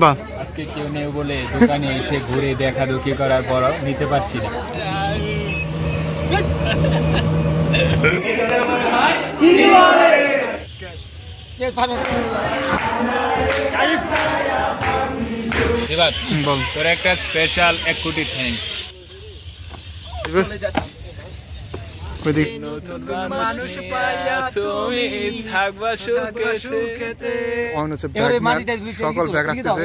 বাহ, আজকে কেউ নেই বলে দোকানে এসে ঘুরে দেখাদুখি করার পরও নিতে পারছি না। এবার বল। তোর একটা স্পেশাল 1 কোটি থ্যাঙ্কস। ওইদিকে মানুষ পাইয়া তুমি থাকবা সুখেতে। অন হচ্ছে ব্যাগ সকল ব্যাগ রাখতেছে।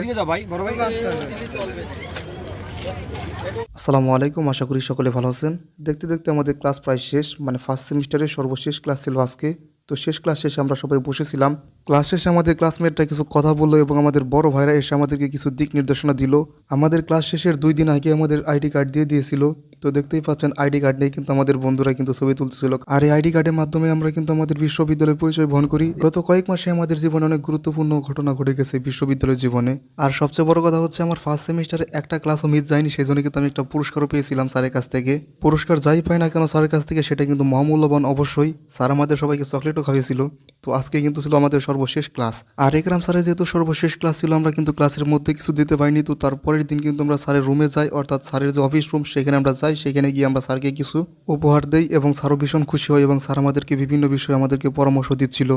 আসসালামু আলাইকুম, আশা করি সকলে ভালো আছেন। দেখতে দেখতে আমাদের ক্লাস প্রায় শেষ, মানে ফার্স্ট সেমিস্টারের সর্বশেষ ক্লাস ছিল আজকে। তো শেষ ক্লাস শেষে আমরা সবাই বসেছিলাম। ক্লাস শেষে আমাদের ক্লাসমেটরা কিছু কথা বললো এবং আমাদের বড় ভাইরা এসে আমাদেরকে কিছু দিক নির্দেশনা দিল। আমাদের ক্লাস শেষের 2 দিন আগে আমাদের আইডি কার্ড দিয়ে দিয়েছিল। তো দেখতেই পাচ্ছেন আইডি কার্ড নিয়ে কিন্তু আমাদের বন্ধুরা কিন্তু ছবি তুলতেছিল। আর এই আইডি কার্ডের মাধ্যমে আমরা কিন্তু আমাদের বিশ্ববিদ্যালয়ের পরিচয় বহন করি। গত কয়েক মাসে আমাদের জীবনে অনেক গুরুত্বপূর্ণ ঘটনা ঘটে গেছে বিশ্ববিদ্যালয়ের জীবনে। আর সবচেয়ে বড় কথা হচ্ছে আমার ফার্স্ট সেমিস্টারে একটা ক্লাসও মিস যায়নি, সেই জন্য কিন্তু আমি একটা পুরস্কারও পেয়েছিলাম স্যারের কাছ থেকে। পুরস্কার যাই পাই না কেন স্যারের কাছ থেকে, সেটা কিন্তু মহামূল্যবান অবশ্যই। স্যার আমাদের সবাইকে চকলেটও খাইয়েছিল। তো আজকে কিন্তু ছিল আমাদের সর্বশেষ ক্লাস। আর একরাম স্যারের যেহেতু সর্বশেষ ক্লাস ছিল, আমরা কিন্তু ক্লাসের মধ্যে কিছু দিতে পারিনি। তো তারপরের দিন কিন্তু আমরা স্যারের রুমে যাই, অর্থাৎ স্যারের যে অফিস রুম সেখানে আমরা যাই। সেখানে গিয়ে আমরা স্যারকে কিছু উপহার দেই এবং স্যারও ভীষণ খুশি হয় এবং স্যার আমাদেরকে বিভিন্ন বিষয়ে আমাদেরকে পরামর্শ দিচ্ছিল।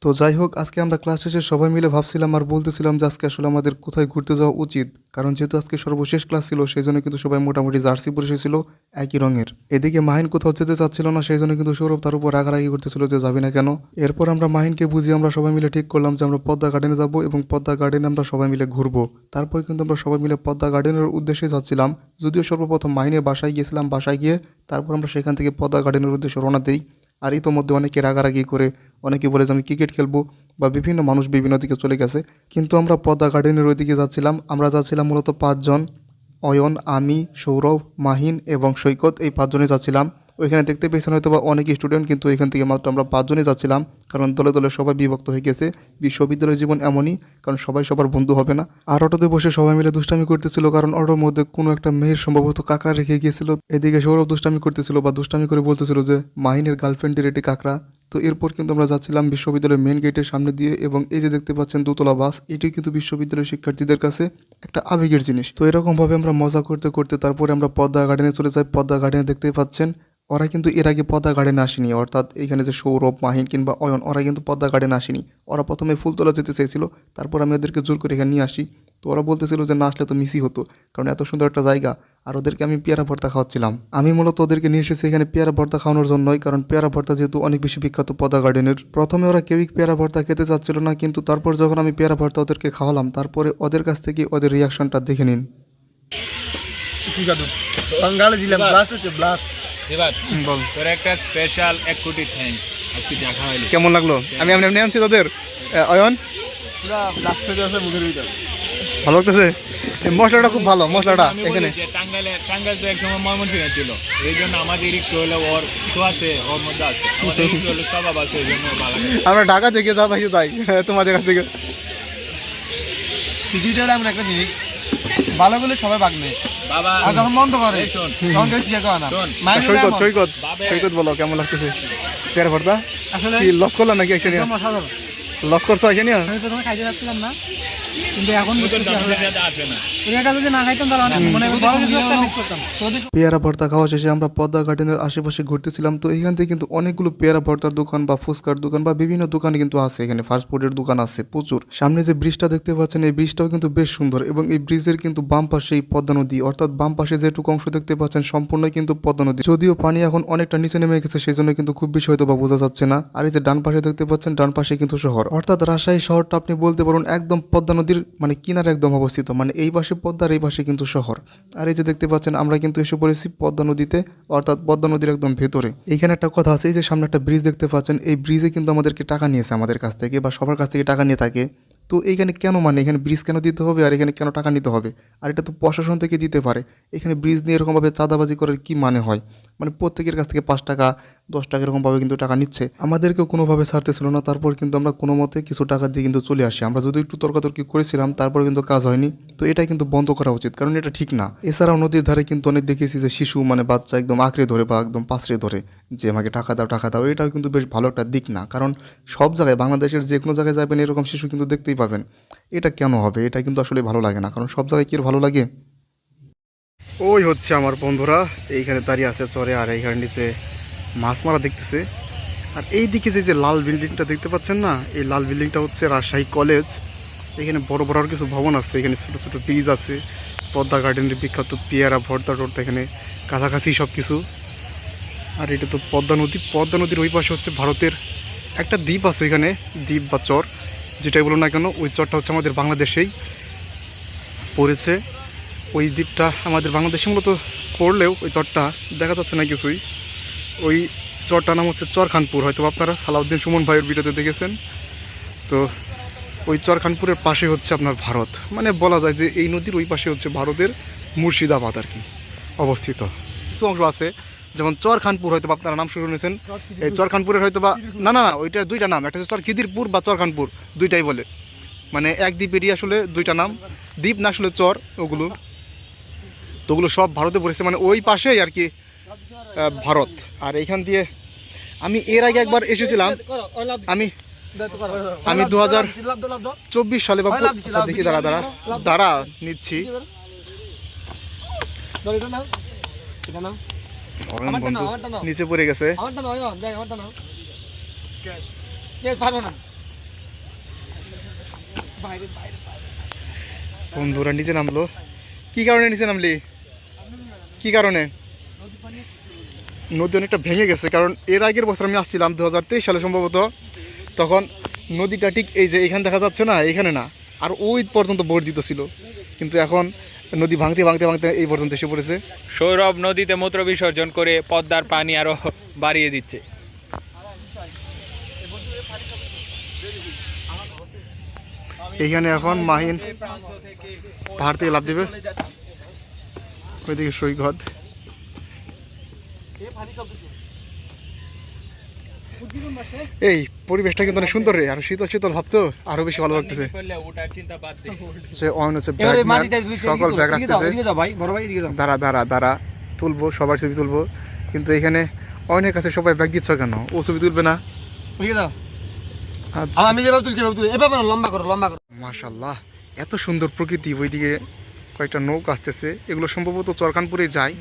তো যাই হোক, আজকে আমরা ক্লাস শেষে সবাই মিলে ভাবছিলাম আর বলতেছিলাম যে আজকে আসলে আমাদের কোথায় ঘুরতে যাওয়া উচিত। কারণ যেহেতু আজকে সর্বশেষ ক্লাস ছিল, সেই জন্য কিন্তু সবাই মোটামুটি জার্সি পরে এসেছিল একই রঙের। এদিকে মাহিন কোথাও যেতে চাচ্ছিল না, সেই জন্য কিন্তু সৌরভ তার উপর রাগারাগি করতেছিল যে যাবি না কেন। এরপর আমরা মাহিনকে বুঝিয়ে আমরা সবাই মিলে ঠিক করলাম যে আমরা পদ্মা গার্ডেনে যাবো এবং পদ্মা গার্ডেনে আমরা সবাই মিলে ঘুরবো। তারপর কিন্তু আমরা সবাই মিলে পদ্মা গার্ডেনের উদ্দেশ্যে যাচ্ছিলাম। যদিও সর্বপ্রথম মাহিনের বাসায় গিয়েছিলাম, বাসায় গিয়ে তারপর আমরা সেখান থেকে পদ্মা গার্ডেনের উদ্দেশ্যে রওনা দিই। আর ইতোমধ্যে অনেকে রাগারাগি করে, অনেকে বলে যে আমি ক্রিকেট খেলবো, বা বিভিন্ন মানুষ বিভিন্ন দিকে চলে গেছে। কিন্তু আমরা পদ্মা গার্ডেনের ওই দিকে যাচ্ছিলাম। আমরা যাচ্ছিলাম মূলত 5 জন, অয়ন, আমি, সৌরভ, মাহিন এবং সৈকত, এই 5 জনে যাচ্ছিলাম। ওইখানে দেখতে পেয়েছেন হয়তো বা অনেক স্টুডেন্ট, কিন্তু এখান থেকে মাত্র আমরা 5 জনই যাচ্ছিলাম। কারণ দলে দলে সবাই বিভক্ত হয়ে গেছে। বিশ্ববিদ্যালয় জীবন এমনই, কারণ সবাই সবার বন্ধু হবে না। আর অটোতে বসে সবাই মিলে দুষ্টামি করতেছিল, কারণ অটোর মধ্যে কোনো একটা মেয়ের সম্ভবত কাঁকড়া রেখে গিয়েছিল। এদিকে সৌরভ দুষ্টামি করতেছিল বা দুষ্টামি করে বলতেছিল যে মাহিনের গার্লফ্রেন্ডের এটি কাঁকড়া। তো এরপর কিন্তু আমরা যাচ্ছিলাম বিশ্ববিদ্যালয়ের মেন গেটের সামনে দিয়ে, এবং এই যে দেখতে পাচ্ছেন দোতলা বাস, এটি কিন্তু বিশ্ববিদ্যালয়ের শিক্ষার্থীদের কাছে একটা আবেগের জিনিস। তো এরকমভাবে আমরা মজা করতে করতে তারপরে আমরা পদ্মা গার্ডেনে চলে যাই। পদ্মা গার্ডেনে দেখতেই পাচ্ছেন ওরা কিন্তু এর আগে পদ্মা গার্ডেনে আসেনি, অর্থাৎ এখানে যে সৌরভ, মাহিন কিংবা অয়ন, ওরা কিন্তু পদ্মা গার্ডেনে আসেনি। ওরা প্রথমে ফুলতলা যেতে চেয়েছিল, তারপর আমি ওদেরকে জোর করে এখানে নিয়ে আসি। তো ওরা বলতেছিল যে না আসলে তো মিসই হতো, কারণ এত সুন্দর একটা জায়গা। আর ওদেরকে আমি পেয়ারা ভর্তা খাওয়াচ্ছিলাম। আমি মূলত ওদেরকে নিয়ে এসেছি এখানে পেয়ারা ভর্তা খাওয়ানোর জন্যই, কারণ পেয়ারা ভর্তা যেহেতু অনেক বেশি বিখ্যাত পদ্মা গার্ডেনের। প্রথমে ওরা কেউই পেয়ারা ভর্তা খেতে চাচ্ছিল না, কিন্তু তারপর যখন আমি পেয়ারা ভর্তা ওদেরকে খাওয়ালাম, তারপরে ওদের কাছ থেকে ওদের রিয়াকশনটা দেখে নিন। এবার বল, তোর একটা স্পেশাল 1 কোটি থ্যাঙ্কস। আজকে দেখা হইলো, কেমন লাগলো? আমি এমনি আনছি তোদের। অয়ন পুরো ব্লাস্ট হয়ে আছে মুখের ভিতর। ভালো লাগতেছে, মশলাটা খুব ভালো। মশলাটা আমি এখানে বলি যে টাঙ্গাইল তো একসময় ময়মনসিংহে ছিল, এই জন্য আমাদের একটু হলো ওর তো আছে, ওর মধ্যে আছে আমাদের একটু হলো স্বভাব আছে, এই জন্য ভালো লাগে। আমরা ঢাকা থেকে যা পাইছি তাই তোমাদের কাছ থেকে। কিছুটা এমন একটা জিনিস, ভালো করলে সবাই ভাগ নেয়, বাবা আর যখন বন্ধ করে এই শোন, তখন কেউ স্বীকার করে না। শোন, সৈকত সৈকত বাবে- সৈকত বলো কেমন লাগতেছে পেয়ারা ভর্তা? আসলে কি লস করলাম নাকি একসাথে? একদম অসাধারণ। লস করছো একসাথে? আমি প্রথমে খাইতে যাচ্ছিলাম না, কিন্তু এখন ওদের বুঝতেছি দাম আসলে যাতে আসে না। এটা যদি না খাইতাম তাহলে অনেক মনে বড় কিছু একটা মিস করতাম। পেয়ারা ভর্তা খাওয়া শেষে আমরা পদ্মা গার্ডেনের আশেপাশে ঘুরতেছিলাম। তো এখান থেকে কিন্তু অনেকগুলো পেয়ারা ভর্তার দোকান বা ফুচকার দোকান বা বিভিন্ন দোকান কিন্তু আছে। এখানে ফাস্টফুডের দোকান আছে প্রচুর। সামনে যে ব্রিজটা দেখতে পাচ্ছেন, এই ব্রিজটাও কিন্তু বেশ সুন্দর, এবং এই ব্রিজের কিন্তু বাম পাশে এই পদ্মা নদী, অর্থাৎ বাম পাশে যেটুকু অংশ দেখতে পাচ্ছেন সম্পূর্ণই কিন্তু পদ্মা নদী। যদিও পানি এখন অনেকটা নিচে নেমে গেছে, সেই জন্য কিন্তু খুব বেশি হয়তো বা বোঝা যাচ্ছে না। আর এই যে ডান পাশে দেখতে পাচ্ছেন, ডান পাশে কিন্তু শহর, অর্থাৎ রাজশাহী শহরটা আপনি বলতে পারুন একদম পদ্মা নদীর মানে কিনারে একদম অবস্থিত। মানে এই পাশে পদ্মার, এই পাশে কিন্তু শহর। আর এই যে দেখতে পাচ্ছেন আমরা কিন্তু এসে পড়েছি পদ্মা নদীতে, অর্থাৎ পদ্মা নদীর একদম ভেতরে। এইখানে একটা কথা আছে, এই যে সামনে একটা ব্রিজ দেখতে পাচ্ছেন, এই ব্রিজে কিন্তু আমাদেরকে টাকা নিয়েছে আমাদের কাছ থেকে, বা সবার কাছ থেকে টাকা নিয়ে থাকে। তো এইখানে কেন, মানে এখানে ব্রিজ কেন দিতে হবে আর এখানে কেন টাকা নিতে হবে? আর এটা তো প্রশাসন থেকে দিতে পারে, এখানে ব্রিজ নিয়ে এরকমভাবে চাঁদাবাজি করার কি মানে হয়? মানে প্রত্যেকের কাছ থেকে 5 টাকা 10 টাকা এরকমভাবে কিন্তু টাকা নিচ্ছে, আমাদেরকেও কোনোভাবে ছাড়তেছিল না। তারপর কিন্তু আমরা কোনো মতে কিছু টাকা দিয়ে কিন্তু চলে আসি। আমরা যদি একটু তর্কাতর্কি করেছিলাম, তারপরে কিন্তু কাজ হয়নি। তো এটা কিন্তু বন্ধ করা উচিত, কারণ এটা ঠিক না। এছাড়াও নদীর ধারে কিন্তু অনেক দেখেছি যে শিশু মানে বাচ্চা একদম আঁকড়ে ধরে বা একদম পাশড়ে ধরে যে আমাকে টাকা দাও টাকা দাও। এটাও কিন্তু বেশ ভালো একটা দিক না, কারণ সব জায়গায় বাংলাদেশের যে কোনো জায়গায় যাবেন এরকম শিশু কিন্তু দেখতেই পাবেন। এটা কেন হবে? এটা কিন্তু আসলে ভালো লাগে না, কারণ সব জায়গায় কি আর ভালো লাগে? ওই হচ্ছে আমার বন্ধুরা এইখানে দাঁড়িয়ে আছে চরে, আর এইখানে নিচে মাছ মারা দেখতেছে। আর এই দিকে যে লাল বিল্ডিংটা দেখতে পাচ্ছেন না, এই লাল বিল্ডিংটা হচ্ছে রাজশাহী কলেজ। এখানে বড় বড় আর কিছু ভবন আছে, এখানে ছোটো ছোটো ব্রিজ আছে, পদ্মা গার্ডেনের বিখ্যাত পেয়ারা ভর্তা টর্তা এখানে কাছাকাছি সব কিছু। আর এটা তো পদ্মা নদী, পদ্মা নদীর ওই পাশে হচ্ছে ভারতের একটা দ্বীপ আছে, এখানে দ্বীপ বা চর যেটাই বলো না কেন, ওই চরটা হচ্ছে আমাদের বাংলাদেশেই পড়েছে। ওই দ্বীপটা আমাদের বাংলাদেশে মূলত পড়লেও ওই চরটা দেখা যাচ্ছে না কিছুই। ওই চরটার নাম হচ্ছে চরখানপুর, হয়তো আপনারা সালাউদ্দিন সুমন ভাইয়ের ভিডিওতে দেখেছেন। তো ওই চরখানপুরের পাশে হচ্ছে আপনার ভারত, মানে বলা যায় যে এই নদীর ওই পাশে হচ্ছে ভারতের মুর্শিদাবাদ আর কি অবস্থিত। কিছু অংশ আছে যেমন চরখানপুর, হয়তো আপনারা নাম শুনেছেন। এই চরখানপুরের হয়তো বা না না ওইটার দুইটা নাম, একটা হচ্ছে চর খিদিরপুর বা চরখানপুর, দুইটাই বলে। মানে এক দ্বীপেরই আসলে দুইটা নাম, দ্বীপ না আসলে চর ওগুলো। তো ওগুলো সব ভারতে পড়েছে, মানে ওই পাশেই আর কি ভারত। আর এইখান দিয়ে আমি এর আগে একবার এসেছিলাম, আমি 2024 সালে বা দেখি দাঁড়া নিচ্ছি। নিচে পড়ে গেছে বন্ধুরা, নিচে নামলো। কি কারণে নিচে নামলি? কি কারণে? নদী অনেকটা ভেঙে গেছে, কারণ এর আগের বছর আমি আসছিলাম 2023 সালে সম্ভবত, তখন নদীটা ঠিক এই যে এখানে দেখা যাচ্ছে না, এখানে না, আর ওই পর্যন্ত বর্ধিত ছিল, কিন্তু এখন নদী ভাঙতে ভাঙতে ভাঙতে এই পর্যন্ত এসে পড়েছে। সৌরভ নদীতে মূত্র বিসর্জন করে পদ্মার পানি আরো বাড়িয়ে দিচ্ছে। এইখানে এখন মাহিন পাহাড় থেকে লাফ দেবে, ওইদিকে সৈকত। এই পরিবেশটা কিন্তু অনেক সুন্দর রে, আর শীতল শীতল ভাব, তো আরো বেশি ভালো লাগতেছে। সকল ব্যাগ রাখতেছে, দাঁড়া দাঁড়া দাঁড়া তুলবো, সবার ছবি তুলবো। কিন্তু এখানে অনেক আছে, সবাই ব্যাগ দিচ্ছ কেন? ও ছবি তুলবে না? আমি যেভাবে তুলছি এভাবে লম্বা করো লম্বা করো। মাশাআল্লাহ, এত সুন্দর প্রকৃতি। ওইদিকে কয়েকটা নৌকা আসতেছে, এগুলো সম্ভবত চরখানপুরে যায়।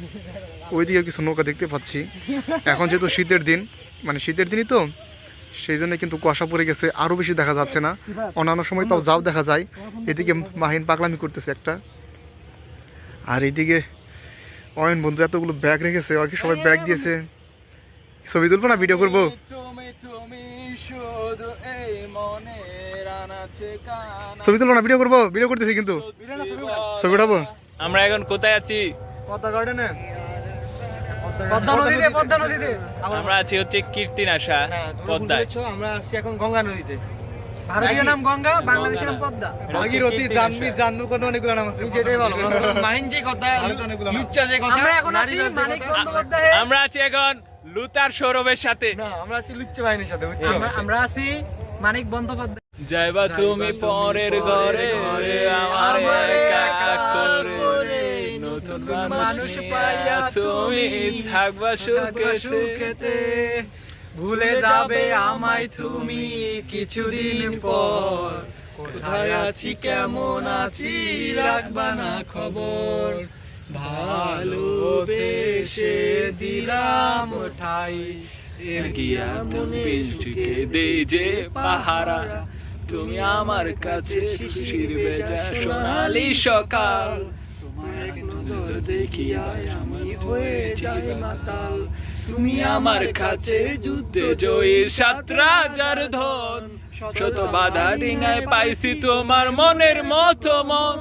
ওইদিকে কিছু নৌকা দেখতে পাচ্ছি। এখন যেহেতু শীতের দিন, মানে শীতের দিনই তো, সেই জন্য কিন্তু কুয়াশা পড়ে গেছে, আরও বেশি দেখা যাচ্ছে না। অন্যান্য সময় তাও যাও দেখা যায়। এদিকে মাহিন পাগলামি করতেছে একটা, আর এইদিকে অয়ন বন্ধু এতগুলো ব্যাগ রেখেছে, আর কি সবাই ব্যাগ দিয়েছে। ছবি তুলবো না ভিডিও করবো? ছবি তুলবো না ভিডিও করবো? ভিডিও করতেছি কিন্তু, ছবি উঠাবো। আমরা এখন কোথায় আছি? পদ্মা গার্ডেনে, পদ্মা নদীতে, পদ্মা নদীতে। আমরা আছি হচ্ছে কীর্তিনাশা পদ্মায়। আমরা আছি এখন গঙ্গা নদীতে। ভারতীয় নাম গঙ্গা, বাংলাদেশের নাম পদ্মা। ভাগীরথী, জাহ্নবী, জাহ্নু কোন অনেকগুলো নাম আছে। যেটাই বলো, মাইন যে কথা, লুচ্চা যে কথা। আমরা এখন আছি মানিক বন্দ্যোপাধ্যায়। আমরা আছি এখন লুতার সৌরভের সাথে। না, আমরা আছি লুচ্চা বাহিনীর সাথে, বুঝছো? আমরা আছি মানিক বন্দ্যোপাধ্যায়। যাইবা তুমি পরের ঘরে, আমার একা করে, নতুন মানুষ পাইয়া তুমি থাকবা সুখেতে, ভুলে যাবে আমায় তুমি কিছুদিন পর, কোথায় আছি কেমন আছি রাখবা না খবর, ভালোবেসে দিলাম ঠাই, গিয়া বৃষ্টিকে দেই যে পাহারা, তুমি আমার কাছে শিশির ভেজা সোনালি সকাল, তোমায় দেখিয়া আমি হয়ে যাই মাতাল, তুমি আমার কাছে যুদ্ধে জয়ী 7 রাজার ধন, শত বাধা ডিঙায় পাইছি তোমার মনের মতো মন,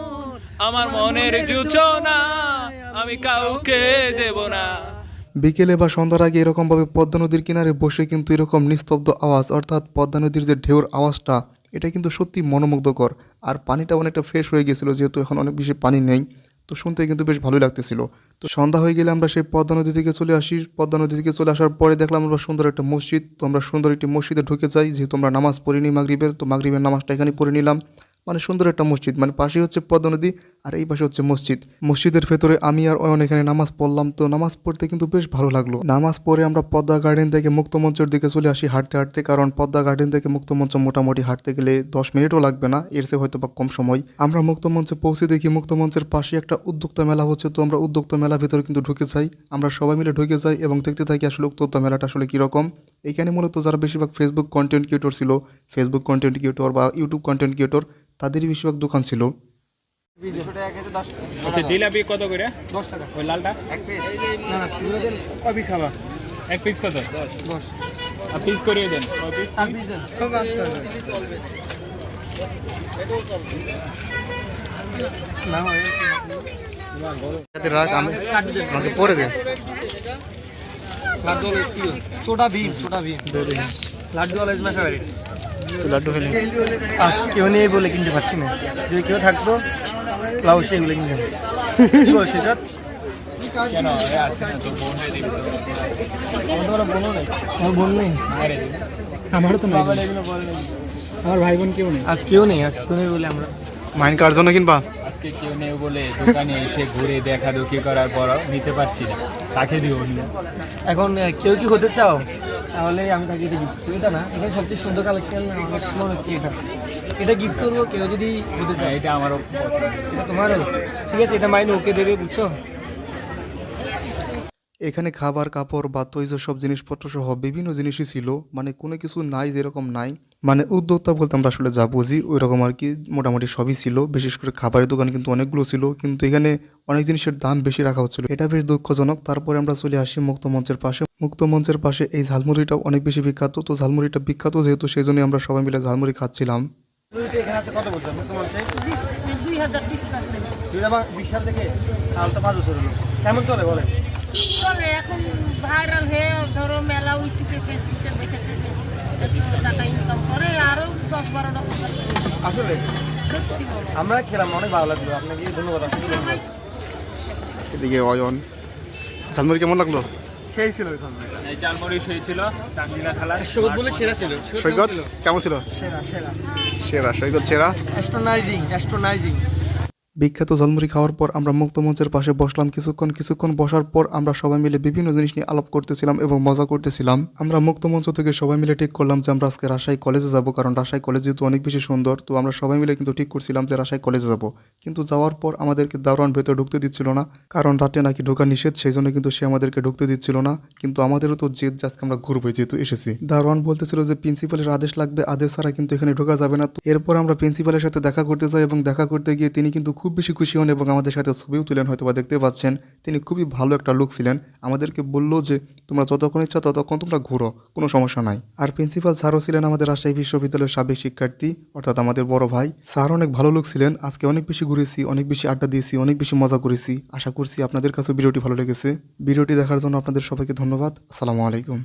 আমার মনের জুচনা আমি কাউকে দেব না। বিকেলে বা সন্ধ্যার আগে এরকমভাবে পদ্মা নদীর কিনারে বসে কিন্তু এরকম নিস্তব্ধ আওয়াজ, অর্থাৎ পদ্মা নদীর যে ঢেউর আওয়াজটা, এটা কিন্তু সত্যি মনোমুগ্ধকর। আর পানিটা অনেকটা ফ্রেশ হয়ে গেছিলো, যেহেতু এখন অনেক বেশি পানি নেই, তো শুনতে কিন্তু বেশ ভালোই লাগতেছিল। তো সন্ধ্যা হয়ে গেলে আমরা সেই পদ্মা নদী থেকে চলে আসি। পদ্মা নদী থেকে চলে আসার পরে দেখলাম আমরা সুন্দর একটা মসজিদ। তো আমরা সুন্দর একটি মসজিদে ঢুকে যাই, যেহেতু আমরা নামাজ পড়িনি মাগরিবের, তো মাগরিবের নামাজটা এখানে পড়ে নিলাম। মানে সুন্দর একটা মসজিদ, মানে পাশে হচ্ছে পদ্মা নদী আর এই পাশে হচ্ছে মসজিদ। মসজিদের ভেতরে আমি আর অয়ন এখানে নামাজ পড়লাম। তো নামাজ পড়তে কিন্তু বেশ ভালো লাগলো। নামাজ পড়ে আমরা পদ্মা গার্ডেন থেকে মুক্তমঞ্চের দিকে চলে আসি হাঁটতে হাঁটতে, কারণ পদ্মা গার্ডেন থেকে মুক্তমঞ্চ মোটামুটি হাঁটতে গেলে 10 মিনিটও লাগবে না, এর চেয়ে হয়তো বা কম সময়। আমরা মুক্তমঞ্চে পৌঁছে দেখি মুক্তমঞ্চের পাশে একটা উদ্যোক্তা মেলা হচ্ছে। তো আমরা উদ্যোক্তা মেলার ভিতরে কিন্তু ঢুকে যাই, আমরা সবাই মিলে ঢুকে যাই এবং দেখতে থাকি আসলে উদ্যোক্তা মেলাটা আসলে কীরকম। এখানে মূলত যারা বেশিরভাগ ফেসবুক কন্টেন্ট ক্রিয়েটর ছিল, ফেসবুক কন্টেন্ট ক্রিয়েটর বা ইউটিউব কন্টেন্ট ক্রিয়েটর, তাদেরই বেশিরভাগ দোকান ছিল। আচ্ছা জিলাপি কত করে? 10 টাকা ওই লালটা এক পিস। না না তুমি দেন কবি খাবা এক পিস কত? 10 আর পিস করিয়ে দেন। কয় পিস? 8 পিস দেন সব আসতে চলবে না হয় রাখ, আমাকে পরে দে। লাড্ডু কি ছোটা ভীম লাড্ডু ওয়ালা ইজ মাই ফেভারিট। লাড্ডু খেলে আজ কেউ নেই বলে কিনতে পারছি না, যদি কেউ থাকতো লাউ সেগুলো কিনতে কি বল সেটা কেন এ আছে না তো বোন হয়ে দিবি তো। আমার বোনও নেই, আমার বোন নেই, আরে আমারও তো নেই, বাবা এগুলো বলে নেই। আমার ভাই বোন কেউ নেই, আজ কেউ নেই বলে আমরা মাইন কার জন্য কিনবা? আজকে কেউ নেই বলে দোকানে এসে ঘুরে দেখাদুখি করার পর নিতে পারছি না, তাকে দিও নি। এখন কেউ কি হতে চাও তাহলে আমি তাকে এটা গিফট করি। এটা না, এখানে সবচেয়ে সুন্দর কালেকশন আমার মনে হচ্ছে এটা গিফট করবো কেউ যদি হতে চায়। এটা আমারও পছন্দ। এটা তোমারও ঠিক আছে, এটা মাইনে ওকে দেবে, বুঝছো? এখানে খাবার কাপড় বা তৈজ সব জিনিসপত্র সহ বিভিন্ন জিনিসই ছিল, মানে কোনো কিছু নাই যেরকম নাই। মানে উদ্যোক্তা বলতে আমরা আসলে যা বুঝি ওই রকম আর কি, মোটামুটি সবই ছিল। বিশেষ করে খাবারের দোকান কিন্তু অনেকগুলো ছিল, কিন্তু এখানে অনেক জিনিসের দাম বেশি রাখা হচ্ছিল, এটা বেশ দুঃখজনক। তারপরে আমরা চলে আসি মুক্তমঞ্চের পাশে। মুক্তমঞ্চের পাশে এই ঝালমুড়িটাও অনেক বেশি বিখ্যাত। তো ঝালমুড়িটা বিখ্যাত যেহেতু, সেই জন্যই আমরা সবাই মিলে ঝালমুড়ি খাচ্ছিলাম। এখানে আছে কত বছর মুক্তমঞ্চে? 2020 সাল থেকে, তাহলে তো 5 বছর হলো। কেমন চলে বলে? চলে এখন ভাইরাল হয়ে ধরো মেলা উঠতে ফেসবুকে দেখেছে যে একটু টাকা ইনকাম করে আরো 10-12টা দোকান করে। আসলে সত্যি বলো। আমরা খেলাম, অনেক ভালো লাগলো, আপনাকে ধন্যবাদ। আসলে ধন্যবাদ। এদিকে অয়ন, ঝালমুড়ি কেমন লাগলো? সেই ছিল ওইখানে, এই চালমুড়ি সেই ছিল টাঙ্গিলা খেলা। সৈকত বলে সেরা ছিল, সৈকত কেমন ছিল? সেরা সেরা সেরা, সৈকত সেরা। অ্যাস্ট্রোনাইজিং। বিখ্যাত ঝালমুড়ি খাওয়ার পর আমরা মুক্তমঞ্চের পাশে বসলাম কিছুক্ষণ বসার পর আমরা সবাই মিলে বিভিন্ন জিনিস নিয়ে আলাপ করতেছিলাম এবং মজা করতেছিলাম। আমরা মুক্তমঞ্চ থেকে সবাই মিলে ঠিক করলাম যে আমরা আজকে রাজশাহী কলেজে যাব, কারণ রাজশাহী কলেজ যেহেতু অনেক বেশি সুন্দর। তো আমরা সবাই মিলে কিন্তু ঠিক করছিলাম যে রাজশাহী কলেজে যাব, কিন্তু যাওয়ার পর আমাদেরকে দারোয়ান ভেতরে ঢুকতে দিচ্ছিল না, কারণ রাতে নাকি ঢোকা নিষেধ, সেই জন্য কিন্তু সে আমাদেরকে ঢুকতে দিচ্ছিল না। কিন্তু আমাদেরও তো জেদ যে আজকে আমরা ঘুরবো, যেহেতু এসেছি। দারোয়ান বলতেছিল যে প্রিন্সিপালের আদেশ লাগবে, আদেশ ছাড়া কিন্তু এখানে ঢোকা যাবে না। তো এরপর আমরা প্রিন্সিপালের সাথে দেখা করতে যাই এবং দেখা করতে গিয়ে তিনি কিন্তু খুব বেশি খুশি হন এবং আমাদের সাথে ছবিও তুলেন, হয়তো বা দেখতে পাচ্ছেন। তিনি খুবই ভালো একটা লোক ছিলেন, আমাদেরকে বললো যে তোমরা যতক্ষণ ইচ্ছা ততক্ষণ তোমরা ঘুরো, কোনো সমস্যা নাই। আর প্রিন্সিপাল স্যারও ছিলেন আমাদের রাজশাহী বিশ্ববিদ্যালয়ের সাবেক শিক্ষার্থী, অর্থাৎ আমাদের বড় ভাই। স্যার অনেক ভালো লোক ছিলেন। আজকে অনেক বেশি ঘুরেছি, অনেক বেশি আড্ডা দিয়েছি, অনেক বেশি মজা করেছি। আশা করছি আপনাদের কাছেও ভিডিওটি ভালো লেগেছে। ভিডিওটি দেখার জন্য আপনাদের সবাইকে ধন্যবাদ। আসসালামু আলাইকুম।